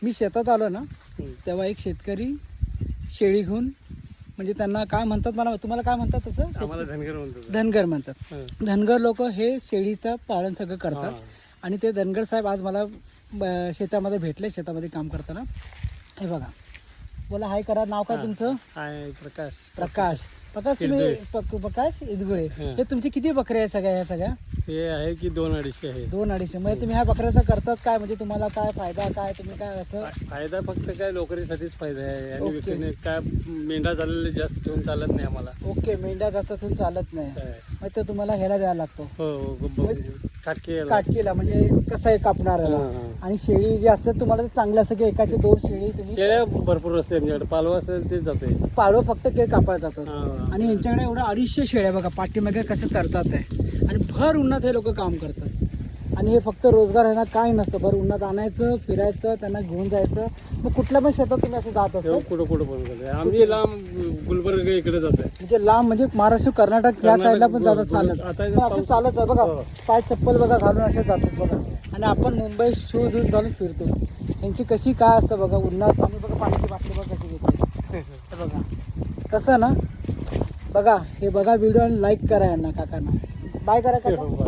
मी शेतात आलो ना तेव्हा एक शेतकरी शेळी घेऊन, म्हणजे त्यांना काय म्हणतात मला, तुम्हाला काय म्हणतात तसं? आम्हाला धनगर म्हणतात. धनगर म्हणतात. धनगर लोक हे शेळीचं पालन सगळं करतात. हा. आणि ते धनगर साहेब आज मला शेतामध्ये भेटले, शेतामध्ये काम करताना. हे बघा, बोला हाय करा. नाव काय तुमचं? हाय प्रकाश. प्रकाश. प्रकाश तुम्ही प्रकाश इदगुळे. हे तुमची किती बकऱ्या आहे सगळ्या? ह्या सगळ्या हे आहे की 200-250 आहे. 200-250. म्हणजे तुम्ही ह्या बकऱ्याचा करतात काय, म्हणजे तुम्हाला काय फायदा काय, तुम्ही काय असं? फायदा फक्त काय लोकरीसाठीच फायदा आहे आणि ओके. विकणे काय मेंढा झालेले जास्त ठेवून चालत नाही आम्हाला. ओके, मेंढ्या जास्त ठेवून चालत नाही. मग ते तुम्हाला ह्याला द्यायला लागतो, हो काटके काटकीला, म्हणजे कसं आहे कापणाऱ्याला. आणि शेळी जी असतात तुम्हाला ते चांगलं असतं की एकाचे 2 शेळी तुम्ही. शेळ्या भरपूर असते आमच्याकडे, पालवा असेल तेच जाते. पाळव फक्त केळ कापायला जातात. आणि यांच्याकडे एवढं 250 शेळ्या बघा पाठीमागे कसं चरतात आहे. आणि भर उन्हात हे लोक काम करतात. आणि हे फक्त रोजगार आहे ना, काय नसतं. भर उन्हात आणायचं, फिरायचं, त्यांना घेऊन जायचं. मग कुठल्या पण शेतात तुम्ही असं जात असतो? कुठं पण करते आम्ही. लांब गुलबर्ग इकडे जात आहे. म्हणजे लांब म्हणजे महाराष्ट्र कर्नाटक या साईडला पण जातात चालत. असं चालत आहे बघा, पाय चप्पल बघा घालून असे जातात बघा. आणि आपण मुंबई शूज घालून फिरतो. यांची कशी काय असतं बघा उन्हात. आणि बघा पाण्याची बाटली बघा कशी घेते. हे बघा कसं ना, बघा हे बघा व्हिडिओ आणि लाईक करा यांना, काकांना बाय करा काका.